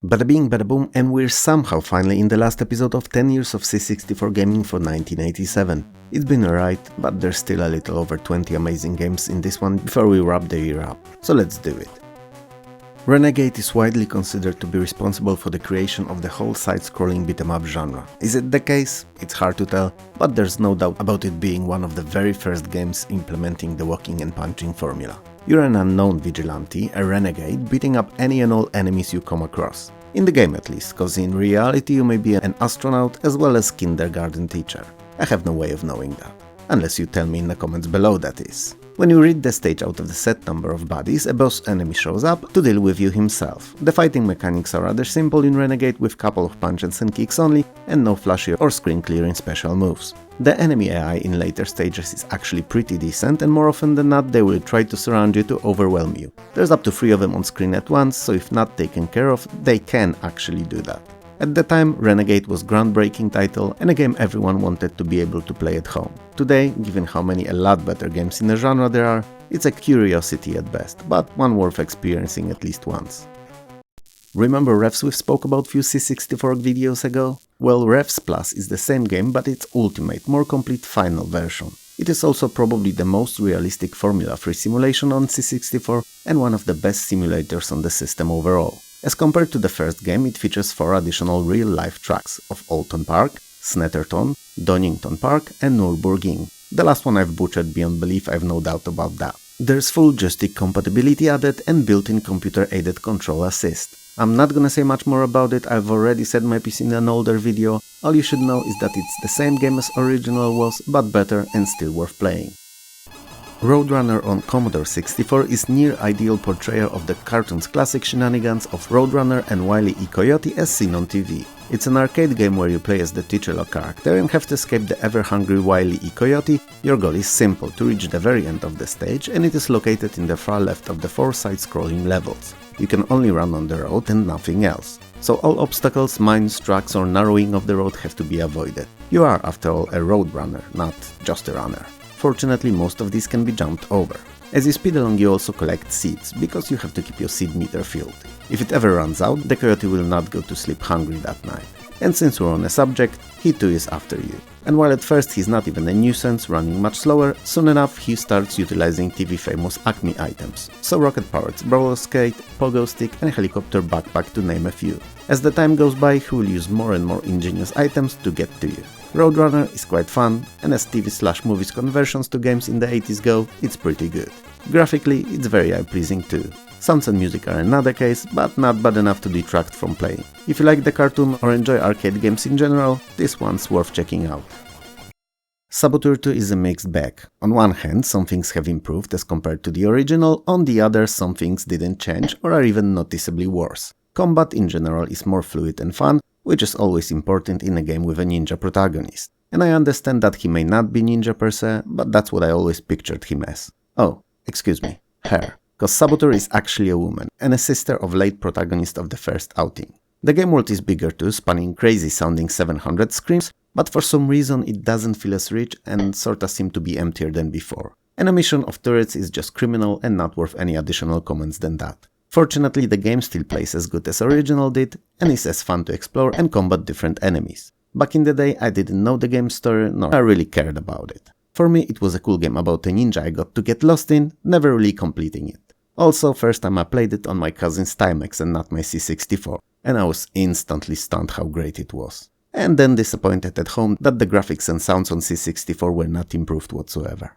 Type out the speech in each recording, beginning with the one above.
Bada bing, bada boom, and we're somehow finally in the last episode of 10 Years of C64 Gaming for 1987. It's been alright, but there's still a little over 20 amazing games in this one before we wrap the year up, so let's do it. Renegade is widely considered to be responsible for the creation of the whole side-scrolling beat-em-up genre. Is it the case? It's hard to tell, but there's no doubt about it being one of the very first games implementing the walking and punching formula. You're an unknown vigilante, a renegade, beating up any and all enemies you come across. In the game at least, cause in reality you may be an astronaut as well as kindergarten teacher. I have no way of knowing that. Unless you tell me in the comments below, that is. When you read the stage out of the set number of bodies, a boss enemy shows up to deal with you himself. The fighting mechanics are rather simple in Renegade, with couple of punches and kicks only, and no flashy or screen clearing special moves. The enemy AI in later stages is actually pretty decent, and more often than not they will try to surround you to overwhelm you. There's up to 3 of them on screen at once, so if not taken care of, they can actually do that. At the time, Renegade was a groundbreaking title and a game everyone wanted to be able to play at home. Today, given how many a lot better games in the genre there are, it's a curiosity at best, but one worth experiencing at least once. Remember Revs we spoke about few C64 videos ago? Well, Revs Plus is the same game, but its ultimate, more complete final version. It is also probably the most realistic formula-free simulation on C64 and one of the best simulators on the system overall. As compared to the first game, it features 4 additional real-life tracks of A.L.C.O.N Park, Snetterton, Donington Park and Nürburgring. The last one I've butchered beyond belief, I've no doubt about that. There's full joystick compatibility added and built-in computer-aided control assist. I'm not gonna say much more about it, I've already said my piece in an older video. All you should know is that it's the same game as original was, but better and still worth playing. Roadrunner on Commodore 64 is near-ideal portrayal of the cartoon's classic shenanigans of Roadrunner and Wile E. Coyote as seen on TV. It's an arcade game where you play as the titular character and have to escape the ever-hungry Wile E. Coyote. Your goal is simple, to reach the very end of the stage, and it is located in the far left of the 4 side-scrolling levels. You can only run on the road and nothing else. So all obstacles, mines, tracks or narrowing of the road have to be avoided. You are, after all, a roadrunner, not just a runner. Fortunately, most of these can be jumped over. As you speed along, you also collect seeds, because you have to keep your seed meter filled. If it ever runs out, the coyote will not go to sleep hungry that night. And since we're on a subject, he too is after you. And while at first he's not even a nuisance, running much slower, soon enough he starts utilizing TV famous Acme items. So rocket-powered roller skate, pogo stick and helicopter backpack to name a few. As the time goes by, he will use more and more ingenious items to get to you. Roadrunner is quite fun, and as TV/movies conversions to games in the 80s go, it's pretty good. Graphically, it's very eye-pleasing too. Sounds and music are another case, but not bad enough to detract from playing. If you like the cartoon or enjoy arcade games in general, this one's worth checking out. Saboteur 2 is a mixed bag. On one hand, some things have improved as compared to the original, on the other some things didn't change or are even noticeably worse. Combat in general is more fluid and fun, which is always important in a game with a ninja protagonist. And I understand that he may not be ninja per se, but that's what I always pictured him as. Oh, excuse me, her. Cause Saboteur is actually a woman, and a sister of late protagonist of the first outing. The game world is bigger too, spanning crazy sounding 700 screens, but for some reason it doesn't feel as rich and sorta seem to be emptier than before. An emission of turrets is just criminal and not worth any additional comments than that. Fortunately, the game still plays as good as original did, and is as fun to explore and combat different enemies. Back in the day I didn't know the game's story, nor I really cared about it. For me it was a cool game about a ninja I got to get lost in, never really completing it. Also, first time I played it on my cousin's Timex and not my C64, and I was instantly stunned how great it was. And then disappointed at home that the graphics and sounds on C64 were not improved whatsoever.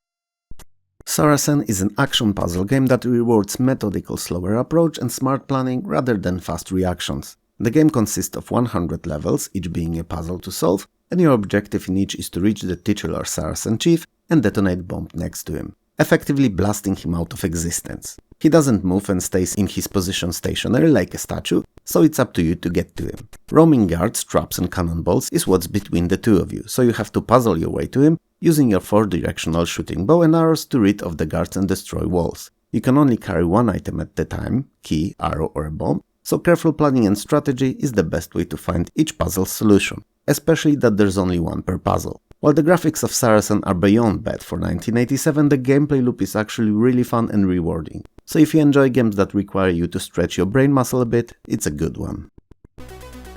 Saracen is an action puzzle game that rewards methodical slower approach and smart planning rather than fast reactions. The game consists of 100 levels, each being a puzzle to solve, and your objective in each is to reach the titular Saracen chief and detonate bomb next to him, effectively blasting him out of existence. He doesn't move and stays in his position stationary like a statue, so it's up to you to get to him. Roaming guards, traps and cannonballs is what's between the two of you, so you have to puzzle your way to him, using your 4-directional shooting bow and arrows to rid of the guards and destroy walls. You can only carry one item at a time, key, arrow or a bomb, so careful planning and strategy is the best way to find each puzzle's solution, especially that there's only one per puzzle. While the graphics of Saracen are beyond bad for 1987, the gameplay loop is actually really fun and rewarding. So if you enjoy games that require you to stretch your brain muscle a bit, it's a good one.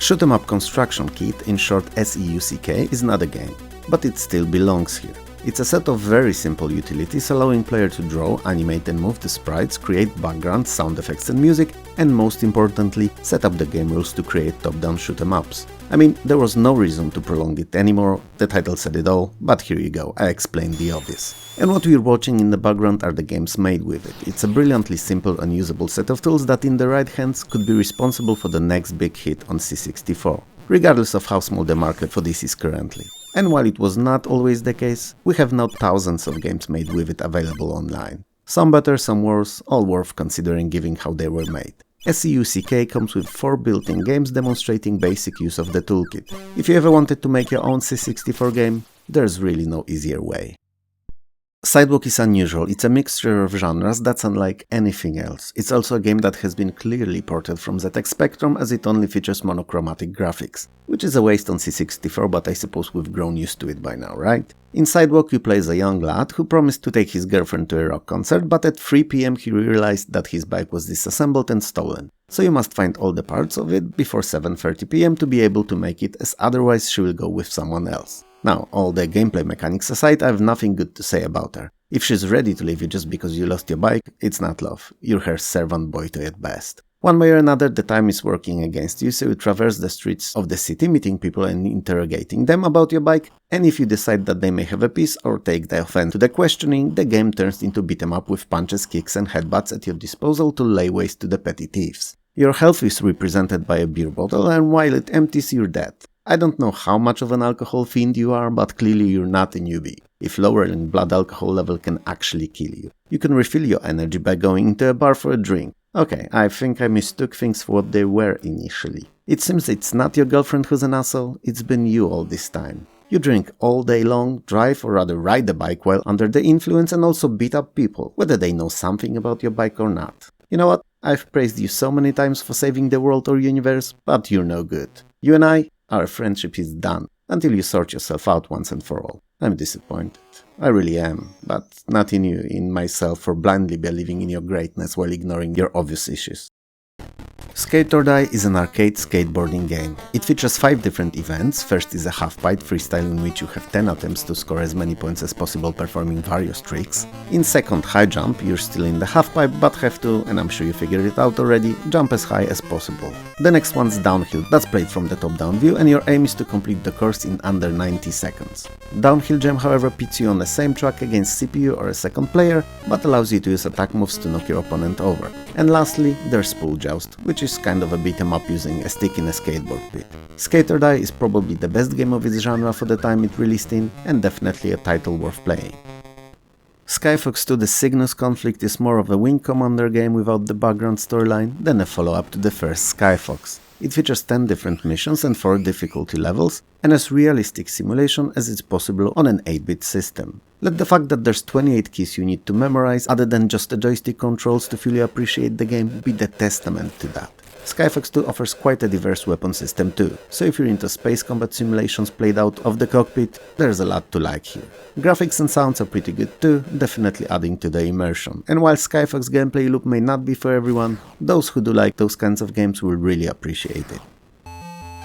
Shoot 'em Up Construction Kit, in short SEUCK, is not a game, but it still belongs here. It's a set of very simple utilities allowing player to draw, animate and move the sprites, create backgrounds, sound effects and music, and most importantly, set up the game rules to create top-down shoot-em-ups. I mean, there was no reason to prolong it anymore, the title said it all, but here you go, I explained the obvious. And what we're watching in the background are the games made with it. It's a brilliantly simple and usable set of tools that in the right hands could be responsible for the next big hit on C64, regardless of how small the market for this is currently. And while it was not always the case, we have now thousands of games made with it available online. Some better, some worse, all worth considering given how they were made. SEUCK comes with 4 built-in games demonstrating basic use of the toolkit. If you ever wanted to make your own C64 game, there's really no easier way. Sidewalk is unusual, it's a mixture of genres that's unlike anything else. It's also a game that has been clearly ported from ZX Spectrum as it only features monochromatic graphics, which is a waste on C64, but I suppose we've grown used to it by now, right? In Sidewalk you play as a young lad who promised to take his girlfriend to a rock concert, but at 3 PM he realized that his bike was disassembled and stolen. So you must find all the parts of it before 7:30 PM to be able to make it, as otherwise she will go with someone else. Now, all the gameplay mechanics aside, I have nothing good to say about her. If she's ready to leave you just because you lost your bike, it's not love. You're her servant boy toy at best. One way or another, the time is working against you, so you traverse the streets of the city meeting people and interrogating them about your bike, and if you decide that they may have a piece or take the offense to the questioning, the game turns into beat 'em up with punches, kicks and headbutts at your disposal to lay waste to the petty thieves. Your health is represented by a beer bottle, and while it empties, you're dead. I don't know how much of an alcohol fiend you are, but clearly you're not a newbie, if lowering blood alcohol level can actually kill you. You can refill your energy by going into a bar for a drink. Okay, I think I mistook things for what they were initially. It seems it's not your girlfriend who's an asshole, it's been you all this time. You drink all day long, drive or rather ride the bike while under the influence and also beat up people, whether they know something about your bike or not. You know what, I've praised you so many times for saving the world or universe, but you're no good. You and I, our friendship is done, until you sort yourself out once and for all. I'm disappointed. I really am, but not in you, in myself for blindly believing in your greatness while ignoring your obvious issues. Skate or Die is an arcade skateboarding game. It features 5 different events. First is a half-pipe freestyle in which you have 10 attempts to score as many points as possible performing various tricks. In second, high jump, you're still in the half-pipe but have to, and I'm sure you figured it out already, jump as high as possible. The next one's downhill, that's played from the top-down view and your aim is to complete the course in under 90 seconds. Downhill jam however pits you on the same track against CPU or a second player, but allows you to use attack moves to knock your opponent over. And lastly, there's Pool Joust, which is kind of a beat 'em up using a stick in a skateboard pit. Skate or Die is probably the best game of its genre for the time it released in, and definitely a title worth playing. Skyfox II The Cygnus Conflict is more of a Wing Commander game without the background storyline than a follow-up to the first Skyfox. It features 10 different missions and 4 difficulty levels, and as realistic simulation as it's possible on an 8-bit system. Let the fact that there's 28 keys you need to memorize other than just the joystick controls to fully appreciate the game be the testament to that. Skyfox 2 offers quite a diverse weapon system too, so if you're into space combat simulations played out of the cockpit, there's a lot to like here. Graphics and sounds are pretty good too, definitely adding to the immersion, and while Skyfox gameplay loop may not be for everyone, those who do like those kinds of games will really appreciate it.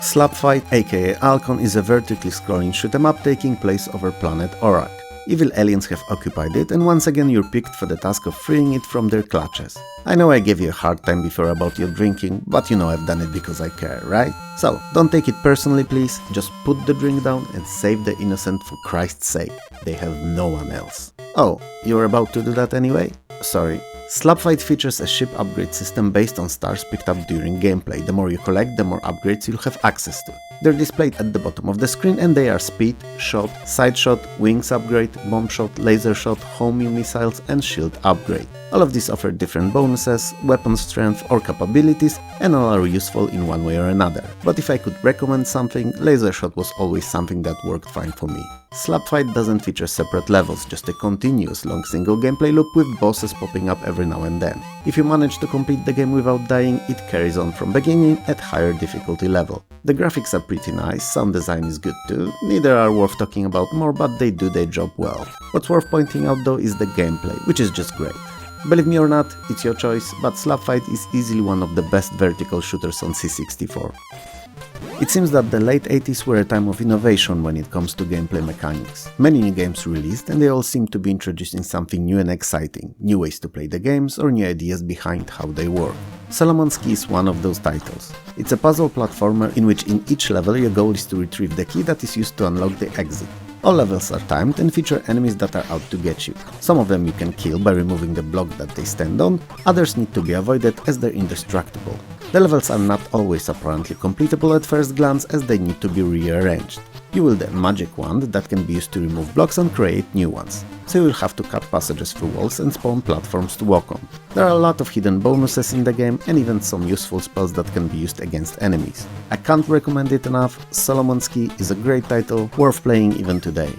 Slap Fight, aka A.L.C.O.N, is a vertically scrolling shoot 'em up taking place over planet Orak. Evil aliens have occupied it, and once again you're picked for the task of freeing it from their clutches. I know I gave you a hard time before about your drinking, but you know I've done it because I care, right? So, don't take it personally please, just put the drink down and save the innocent for Christ's sake. They have no one else. Oh, you're about to do that anyway? Sorry. Slapfight features a ship upgrade system based on stars picked up during gameplay. The more you collect, the more upgrades you'll have access to. They're displayed at the bottom of the screen and they are speed, shot, side shot, wings upgrade, bomb shot, laser shot, homing missiles and shield upgrade. All of these offer different bonuses, weapon strength or capabilities, and all are useful in one way or another. But if I could recommend something, laser shot was always something that worked fine for me. Slapfight doesn't feature separate levels, just a continuous long single gameplay loop with bosses popping up every now and then. If you manage to complete the game without dying, it carries on from beginning at higher difficulty level. The graphics are pretty nice, sound design is good too, neither are worth talking about more, but they do their job well. What's worth pointing out though is the gameplay, which is just great. Believe me or not, it's your choice, but Slapfight is easily one of the best vertical shooters on C64. It seems that the late 80s were a time of innovation when it comes to gameplay mechanics. Many new games released and they all seem to be introducing something new and exciting, new ways to play the games or new ideas behind how they work. Solomon's Key is one of those titles. It's a puzzle platformer in which in each level your goal is to retrieve the key that is used to unlock the exit. All levels are timed and feature enemies that are out to get you. Some of them you can kill by removing the block that they stand on, others need to be avoided as they're indestructible. The levels are not always apparently completable at first glance as they need to be rearranged. You wield a magic wand that can be used to remove blocks and create new ones, so you will have to cut passages through walls and spawn platforms to walk on. There are a lot of hidden bonuses in the game and even some useful spells that can be used against enemies. I can't recommend it enough, Solomon's Key is a great title, worth playing even today.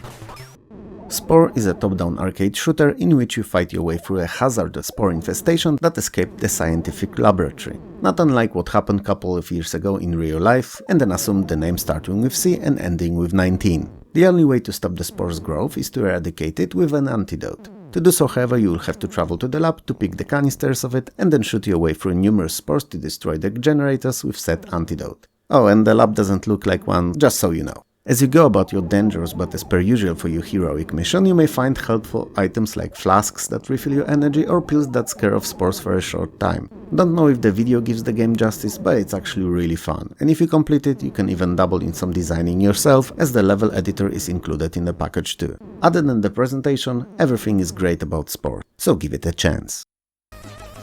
Spore is a top-down arcade shooter in which you fight your way through a hazardous spore infestation that escaped the scientific laboratory. Not unlike what happened a couple of years ago in real life, and then assumed the name starting with C and ending with 19. The only way to stop the spore's growth is to eradicate it with an antidote. To do so, however, you will have to travel to the lab to pick the canisters of it and then shoot your way through numerous spores to destroy the generators with said antidote. Oh, and the lab doesn't look like one, just so you know. As you go about your dangerous but as per usual for your heroic mission, you may find helpful items like flasks that refill your energy or pills that scare off spores for a short time. Don't know if the video gives the game justice, but it's actually really fun, and if you complete it, you can even dabble in some designing yourself, as the level editor is included in the package too. Other than the presentation, everything is great about Spore, so give it a chance.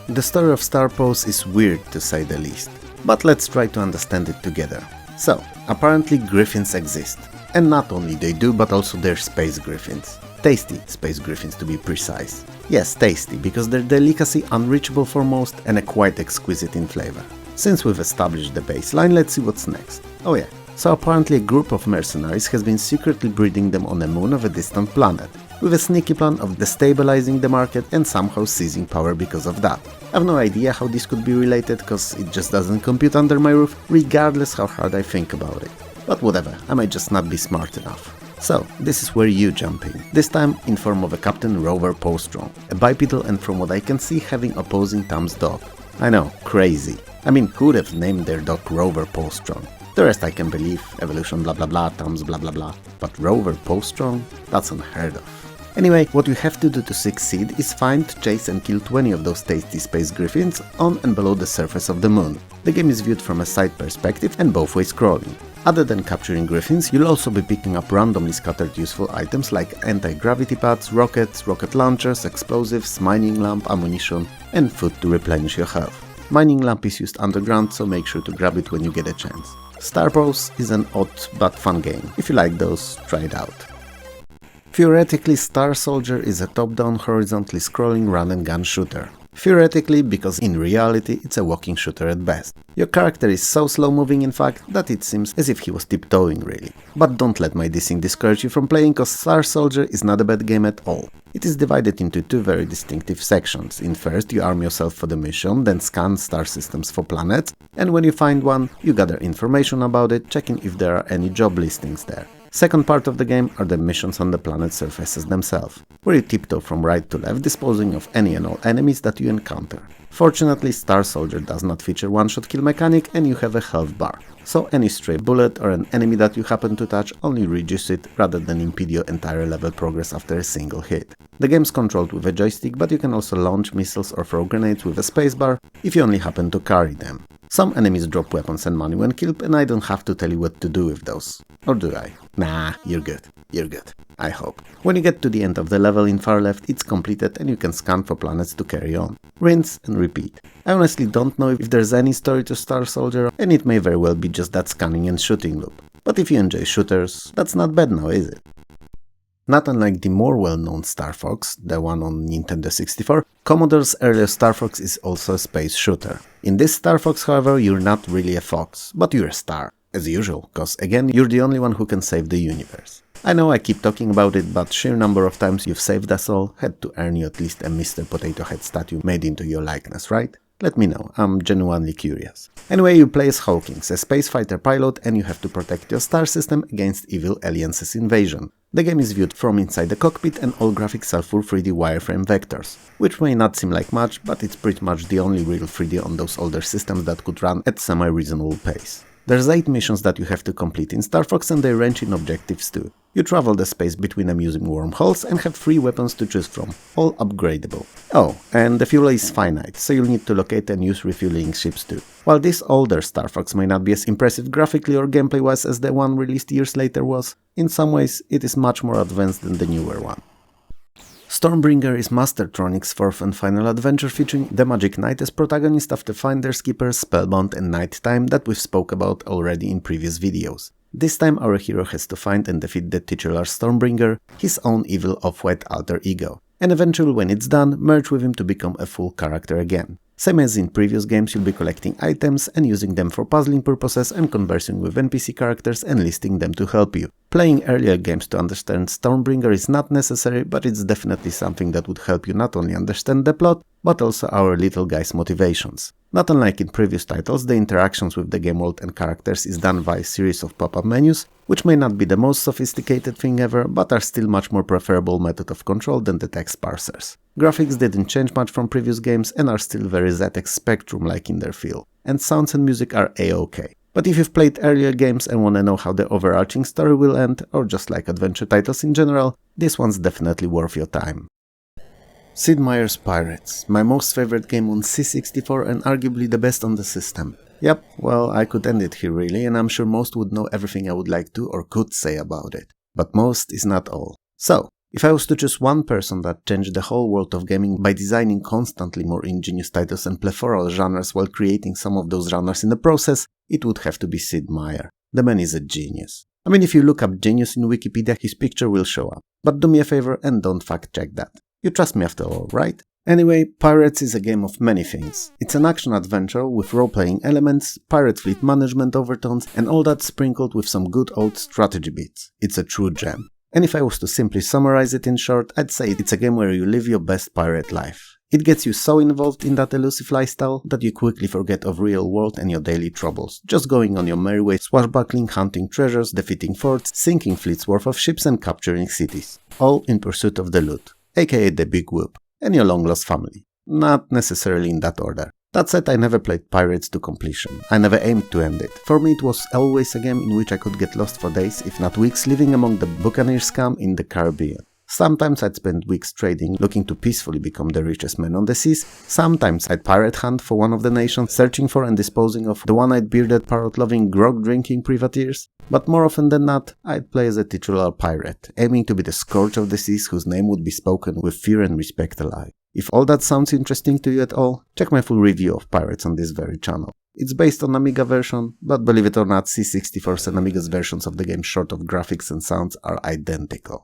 The story of Paws is weird to say the least, but let's try to understand it together. So, apparently griffins exist. And not only they do, but also they're space griffins. Tasty space griffins to be precise. Yes, tasty, because their delicacy unreachable for most and quite exquisite in flavor. Since we've established the baseline, let's see what's next. Oh yeah, so apparently a group of mercenaries has been secretly breeding them on the moon of a distant planet, with a sneaky plan of destabilizing the market and somehow seizing power because of that. I have no idea how this could be related, cause it just doesn't compute under my roof, regardless how hard I think about it. But whatever, I might just not be smart enough. So, this is where you jump in, this time in form of a Captain Rover Paws, a bipedal and from what I can see having opposing thumbs dog. I know, crazy. I mean, who would have named their dog Rover Paws? The rest I can believe, evolution blah blah blah, thumbs blah blah blah, but Rover Paws? That's unheard of. Anyway, what you have to do to succeed is find, chase and kill 20 of those tasty space griffins on and below the surface of the moon. The game is viewed from a side perspective and both ways scrolling. Other than capturing griffins, you'll also be picking up randomly scattered useful items like anti-gravity pads, rockets, rocket launchers, explosives, mining lamp, ammunition, and food to replenish your health. Mining lamp is used underground, so make sure to grab it when you get a chance. Starfox is an odd but fun game. If you like those, try it out. Theoretically, Star Soldier is a top-down horizontally scrolling run-and-gun shooter. Theoretically, because in reality it's a walking shooter at best. Your character is so slow-moving in fact that it seems as if he was tiptoeing really. But don't let my dissing discourage you from playing, cause Star Soldier is not a bad game at all. It is divided into two very distinctive sections. In first you arm yourself for the mission, then scan star systems for planets, and when you find one, you gather information about it, checking if there are any job listings there. Second part of the game are the missions on the planet surfaces themselves, where you tiptoe from right to left, disposing of any and all enemies that you encounter. Fortunately, Star Soldier does not feature one-shot kill mechanic and you have a health bar, so any stray bullet or an enemy that you happen to touch only reduces it rather than impede your entire level progress after a single hit. The game is controlled with a joystick, but you can also launch missiles or throw grenades with a spacebar if you only happen to carry them. Some enemies drop weapons and money when killed, and I don't have to tell you what to do with those. Or do I? Nah, you're good. You're good. I hope. When you get to the end of the level in far left, it's completed and you can scan for planets to carry on. Rinse and repeat. I honestly don't know if there's any story to Star Soldier, and it may very well be just that scanning and shooting loop. But if you enjoy shooters, that's not bad now, is it? Not unlike the more well-known Starfox, the one on Nintendo 64, Commodore's earlier Starfox is also a space shooter. In this Starfox, however, you're not really a fox, but you're a star. As usual, cause again, you're the only one who can save the universe. I know I keep talking about it, but sheer number of times you've saved us all had to earn you at least a Mr. Potato Head statue made into your likeness, right? Let me know, I'm genuinely curious. Anyway, you play as Hawkins, a space fighter pilot, and you have to protect your star system against evil aliens' invasion. The game is viewed from inside the cockpit and all graphics are full 3D wireframe vectors, which may not seem like much, but it's pretty much the only real 3D on those older systems that could run at semi-reasonable pace. There's 8 missions that you have to complete in Starfox and they range in objectives too. You travel the space between amusing wormholes and have 3 weapons to choose from, all upgradable. Oh, and the fuel is finite, so you'll need to locate and use refueling ships too. While this older Starfox may not be as impressive graphically or gameplay-wise as the one released years later was, in some ways it is much more advanced than the newer one. Stormbringer is Mastertronic's 4th and final adventure featuring the Magic Knight as protagonist of the Finders Keepers, Spellbound and Nighttime that we've spoke about already in previous videos. This time our hero has to find and defeat the titular Stormbringer, his own evil off-white alter ego, and eventually when it's done, merge with him to become a full character again. Same as in previous games, you'll be collecting items and using them for puzzling purposes and conversing with NPC characters and listing them to help you. Playing earlier games to understand Stormbringer is not necessary, but it's definitely something that would help you not only understand the plot, but also our little guy's motivations. Not unlike in previous titles, the interactions with the game world and characters is done via a series of pop-up menus, which may not be the most sophisticated thing ever, but are still much more preferable method of control than the text parsers. Graphics didn't change much from previous games and are still very ZX Spectrum-like in their feel, and sounds and music are A-OK. But if you've played earlier games and wanna know how the overarching story will end, or just like adventure titles in general, this one's definitely worth your time. Sid Meier's Pirates, my most favorite game on C64 and arguably the best on the system. Yep, well, I could end it here really, and I'm sure most would know everything I would like to or could say about it. But most is not all. So, if I was to choose one person that changed the whole world of gaming by designing constantly more ingenious titles and plethora of genres while creating some of those genres in the process, it would have to be Sid Meier. The man is a genius. I mean, if you look up genius in Wikipedia, his picture will show up. But do me a favor and don't fact check that. You trust me after all, right? Anyway, Pirates is a game of many things. It's an action-adventure with role-playing elements, pirate fleet management overtones, and all that sprinkled with some good old strategy bits. It's a true gem. And if I was to simply summarize it in short, I'd say it's a game where you live your best pirate life. It gets you so involved in that elusive lifestyle that you quickly forget of real world and your daily troubles, just going on your merry way swashbuckling, hunting treasures, defeating forts, sinking fleets worth of ships and capturing cities. All in pursuit of the loot, aka the big whoop, and your long-lost family. Not necessarily in that order. That said, I never played Pirates to completion. I never aimed to end it. For me it was always a game in which I could get lost for days, if not weeks, living among the buccaneer scum in the Caribbean. Sometimes I'd spend weeks trading, looking to peacefully become the richest man on the seas. Sometimes I'd pirate hunt for one of the nations, searching for and disposing of the one-eyed bearded parrot-loving grog-drinking privateers. But more often than not, I'd play as a titular pirate, aiming to be the scourge of the seas whose name would be spoken with fear and respect alike. If all that sounds interesting to you at all, check my full review of Pirates on this very channel. It's based on Amiga version, but believe it or not, C64's and Amiga's versions of the game short of graphics and sounds are identical.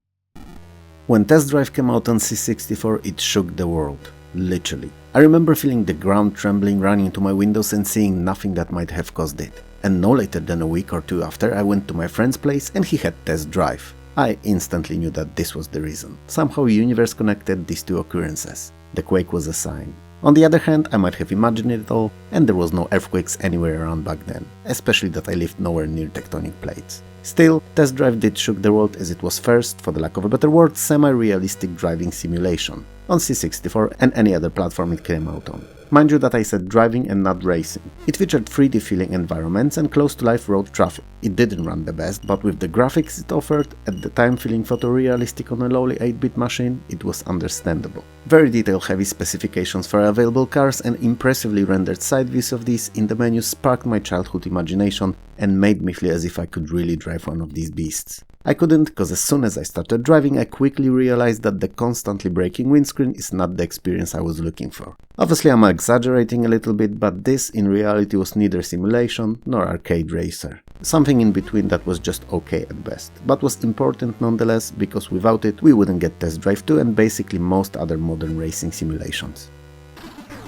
When Test Drive came out on C64, it shook the world. Literally. I remember feeling the ground trembling, running into my windows and seeing nothing that might have caused it. And no later than a week or two after, I went to my friend's place and he had Test Drive. I instantly knew that this was the reason. Somehow universe connected these two occurrences. The quake was a sign. On the other hand, I might have imagined it all, and there was no earthquakes anywhere around back then, especially that I lived nowhere near tectonic plates. Still, Test Drive did shook the world as it was first, for the lack of a better word, semi-realistic driving simulation on C64 and any other platform it came out on. Mind you that I said driving and not racing. It featured 3D feeling environments and close-to-life road traffic. It didn't run the best, but with the graphics it offered, at the time feeling photorealistic on a lowly 8-bit machine, it was understandable. Very detail-heavy specifications for available cars and impressively rendered side views of these in the menu sparked my childhood imagination and made me feel as if I could really drive one of these beasts. I couldn't, because as soon as I started driving I quickly realized that the constantly breaking windscreen is not the experience I was looking for. Obviously I'm exaggerating a little bit, but this in reality was neither simulation nor arcade racer. Something in between that was just okay at best, but was important nonetheless because without it we wouldn't get Test Drive 2 and basically most other modern racing simulations.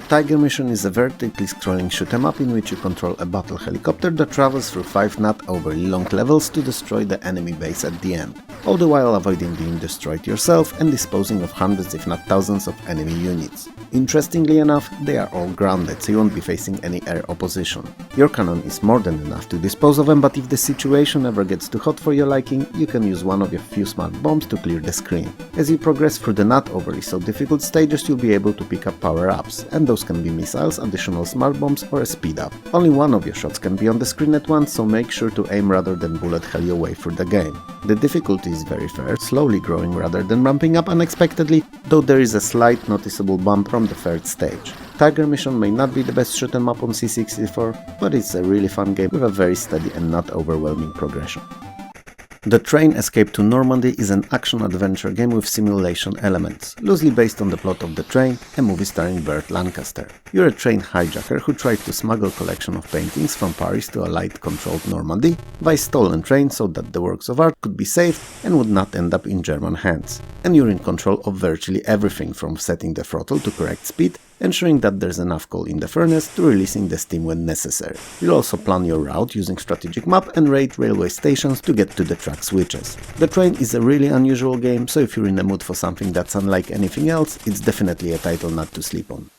Tiger Mission is a vertically scrolling shoot-em-up in which you control a battle helicopter that travels through 5 not overly long levels to destroy the enemy base at the end, all the while avoiding being destroyed yourself and disposing of hundreds if not thousands of enemy units. Interestingly enough, they are all grounded, so you won't be facing any air opposition. Your cannon is more than enough to dispose of them, but if the situation ever gets too hot for your liking, you can use one of your few smart bombs to clear the screen. As you progress through the not overly so difficult stages, you'll be able to pick up power-ups, and those those can be missiles, additional smart bombs or a speed up. Only one of your shots can be on the screen at once, so make sure to aim rather than bullet hell your way through the game. The difficulty is very fair, slowly growing rather than ramping up unexpectedly, though there is a slight noticeable bump from the third stage. Tiger Mission may not be the best shoot 'em up on C64, but it's a really fun game with a very steady and not overwhelming progression. The Train Escape to Normandy is an action-adventure game with simulation elements, loosely based on the plot of The Train, a movie starring Burt Lancaster. You're a train hijacker who tried to smuggle a collection of paintings from Paris to a light-controlled Normandy by stolen train so that the works of art could be saved and would not end up in German hands. And you're in control of virtually everything from setting the throttle to correct speed, ensuring that there's enough coal in the furnace to releasing the steam when necessary. You'll also plan your route using strategic map and raid railway stations to get to the track switches. The Train is a really unusual game, so if you're in the mood for something that's unlike anything else, it's definitely a title not to sleep on.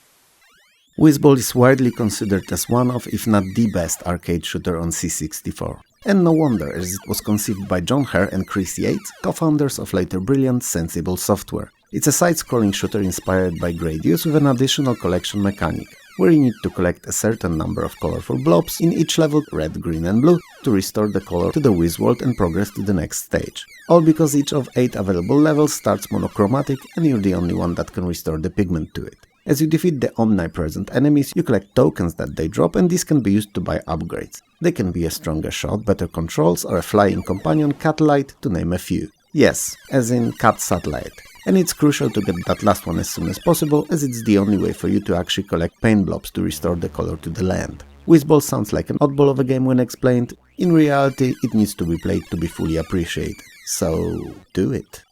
Wizball is widely considered as one of, if not the best arcade shooter on C64. And no wonder, as it was conceived by John Hare and Chris Yates, co-founders of later brilliant Sensible Software. It's a side-scrolling shooter inspired by Gradius with an additional collection mechanic, where you need to collect a certain number of colorful blobs in each level, red, green and blue, to restore the color to the Wiz world and progress to the next stage. All because each of 8 available levels starts monochromatic and you're the only one that can restore the pigment to it. As you defeat the omnipresent enemies, you collect tokens that they drop, and these can be used to buy upgrades. They can be a stronger shot, better controls, or a flying companion, Catlight, to name a few. Yes, as in Cat Satellite. And it's crucial to get that last one as soon as possible, as it's the only way for you to actually collect paint blobs to restore the color to the land. Wizball sounds like an oddball of a game when explained. In reality, it needs to be played to be fully appreciated. So, do it.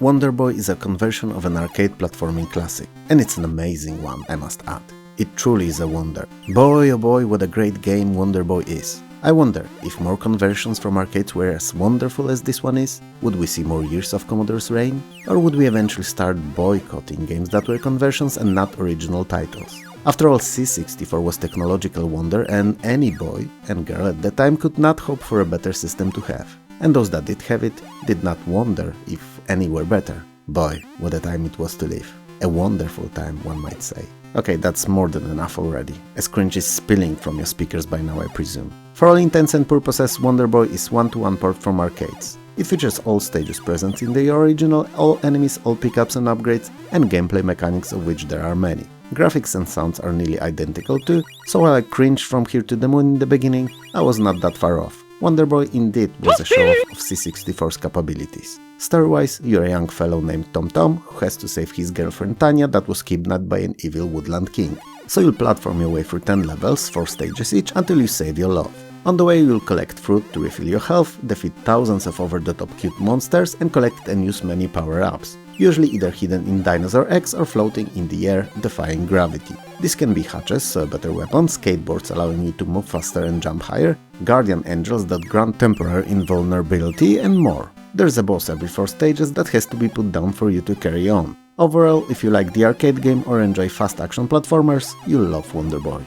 Wonder Boy is a conversion of an arcade platforming classic, and it's an amazing one, I must add. It truly is a wonder. Boy oh boy, what a great game Wonder Boy is. I wonder, if more conversions from arcades were as wonderful as this one is, would we see more years of Commodore's reign? Or would we eventually start boycotting games that were conversions and not original titles? After all, C64 was technological wonder, and any boy and girl at the time could not hope for a better system to have. And those that did have it did not wonder if any were better. Boy, what a time it was to live. A wonderful time, one might say. Okay, that's more than enough already, as cringe is spilling from your speakers by now, I presume. For all intents and purposes, Wonder Boy is one-to-one port from arcades. It features all stages present in the original, all enemies, all pickups and upgrades, and gameplay mechanics of which there are many. Graphics and sounds are nearly identical too, so while I cringed from here to the moon in the beginning, I was not that far off. Wonder Boy indeed was a show-off of C64's capabilities. Story-wise, you're a young fellow named Tom Tom who has to save his girlfriend Tanya that was kidnapped by an evil woodland king. So you'll platform your way through 10 levels, 4 stages each, until you save your love. On the way you'll collect fruit to refill your health, defeat thousands of over-the-top cute monsters, and collect and use many power-ups, usually either hidden in dinosaur eggs or floating in the air, defying gravity. This can be hatches, so better weapons, skateboards allowing you to move faster and jump higher, guardian angels that grant temporary invulnerability, and more. There's a boss every 4 stages that has to be put down for you to carry on. Overall, if you like the arcade game or enjoy fast action platformers, you'll love Wonder Boy.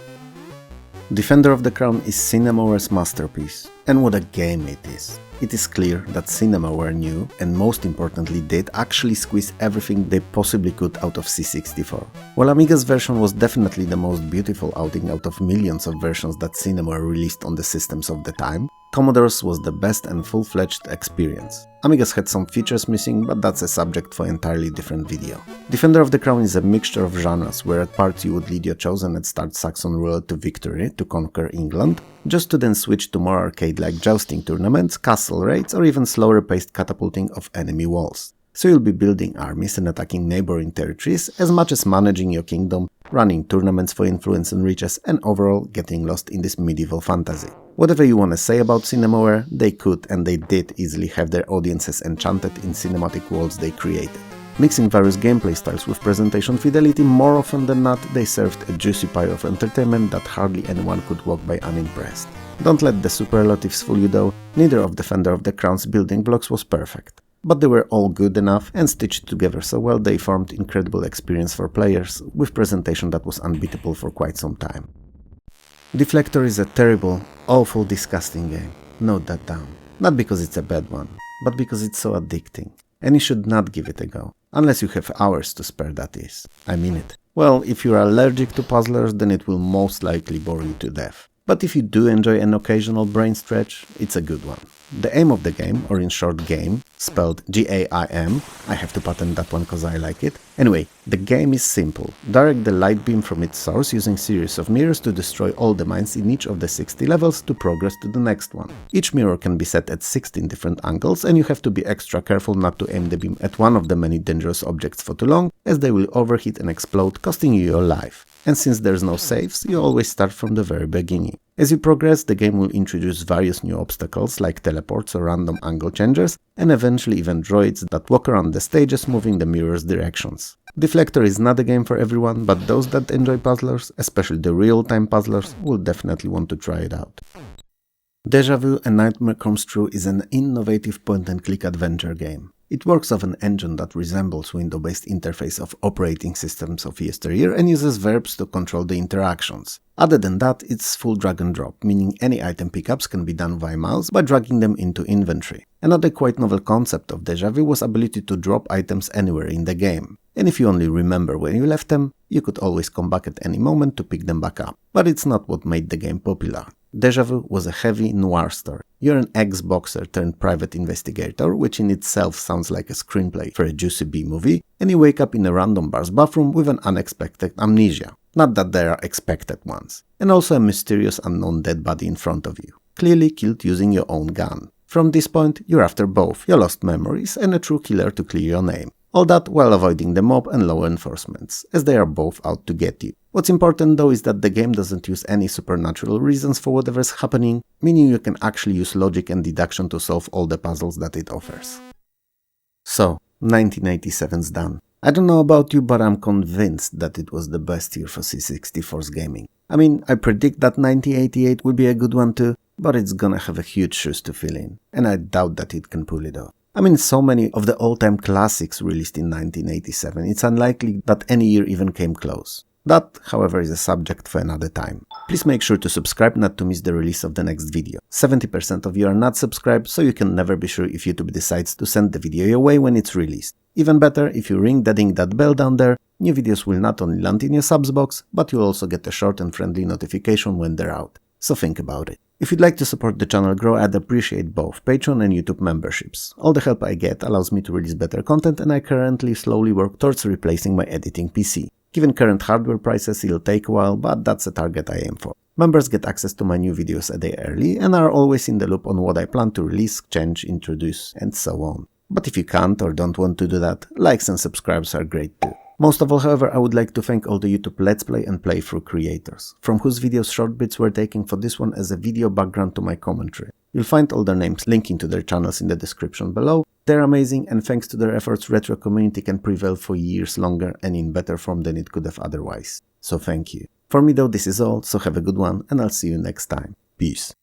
Defender of the Crown is Cinemaware's masterpiece, and what a game it is. It is clear that Cinemaware knew, and most importantly did, actually squeeze everything they possibly could out of C64. While Amiga's version was definitely the most beautiful outing out of millions of versions that Cinemaware released on the systems of the time, Commodore's was the best and full-fledged experience. Amiga's had some features missing, but that's a subject for an entirely different video. Defender of the Crown is a mixture of genres, where at parts you would lead your chosen and start Saxon roulette to victory to conquer England, just to then switch to more arcade-like jousting tournaments, castle raids, or even slower-paced catapulting of enemy walls. So you'll be building armies and attacking neighboring territories, as much as managing your kingdom, running tournaments for influence and riches, and overall getting lost in this medieval fantasy. Whatever you want to say about Cinemaware, they could and they did easily have their audiences enchanted in cinematic worlds they created. Mixing various gameplay styles with presentation fidelity, more often than not, they served a juicy pie of entertainment that hardly anyone could walk by unimpressed. Don't let the superlatives fool you though, neither of Defender of the Crown's building blocks was perfect. But they were all good enough and stitched together so well they formed incredible experience for players, with presentation that was unbeatable for quite some time. Deflektor is a terrible, awful, disgusting game. Note that down. Not because it's a bad one, but because it's so addicting. And you should not give it a go. Unless you have hours to spare, that is. I mean it. Well, if you're allergic to puzzlers, then it will most likely bore you to death. But if you do enjoy an occasional brain stretch, it's a good one. The aim of the game, or in short game, spelled G-A-I-M, I have to patent that one because I like it. Anyway, the game is simple. Direct the light beam from its source using series of mirrors to destroy all the mines in each of the 60 levels to progress to the next one. Each mirror can be set at 16 different angles, and you have to be extra careful not to aim the beam at one of the many dangerous objects for too long, as they will overheat and explode, costing you your life. And since there's no saves, you always start from the very beginning. As you progress, the game will introduce various new obstacles like teleports or random angle changers, and eventually even droids that walk around the stages moving the mirror's directions. Deflektor is not a game for everyone, but those that enjoy puzzlers, especially the real-time puzzlers, will definitely want to try it out. Deja Vu: A Nightmare Comes True is an innovative point-and-click adventure game. It works off an engine that resembles window-based interface of operating systems of yesteryear and uses verbs to control the interactions. Other than that, it's full drag and drop, meaning any item pickups can be done via mouse by dragging them into inventory. Another quite novel concept of Deja Vu was ability to drop items anywhere in the game. And if you only remember where you left them, you could always come back at any moment to pick them back up. But it's not what made the game popular. Deja Vu was a heavy noir story. You're an ex-boxer turned private investigator, which in itself sounds like a screenplay for a juicy B-movie, and you wake up in a random bar's bathroom with an unexpected amnesia. Not that there are expected ones. And also a mysterious unknown dead body in front of you, clearly killed using your own gun. From this point, you're after both your lost memories and a true killer to clear your name. All that while avoiding the mob and law enforcements, as they are both out to get you. What's important though is that the game doesn't use any supernatural reasons for whatever's happening, meaning you can actually use logic and deduction to solve all the puzzles that it offers. So, 1987's done. I don't know about you, but I'm convinced that it was the best year for C64's gaming. I mean, I predict that 1988 will be a good one too, but it's gonna have a huge shoes to fill in, and I doubt that it can pull it off. I mean, so many of the all-time classics released in 1987, it's unlikely that any year even came close. That, however, is a subject for another time. Please make sure to subscribe not to miss the release of the next video. 70% of you are not subscribed, so you can never be sure if YouTube decides to send the video your way when it's released. Even better, if you ring that bell down there, new videos will not only land in your subs box, but you'll also get a short and friendly notification when they're out. So think about it. If you'd like to support the channel grow, I'd appreciate both Patreon and YouTube memberships. All the help I get allows me to release better content, and I currently slowly work towards replacing my editing PC. Given current hardware prices, it'll take a while, but that's a target I aim for. Members get access to my new videos a day early and are always in the loop on what I plan to release, change, introduce, and so on. But if you can't or don't want to do that, likes and subscribes are great too. Most of all, however, I would like to thank all the YouTube Let's Play and playthrough creators, from whose videos short bits were taken for this one as a video background to my commentary. You'll find all their names linking to their channels in the description below. They're amazing, and thanks to their efforts, retro community can prevail for years longer and in better form than it could have otherwise. So thank you. For me though, this is all, so have a good one, and I'll see you next time. Peace.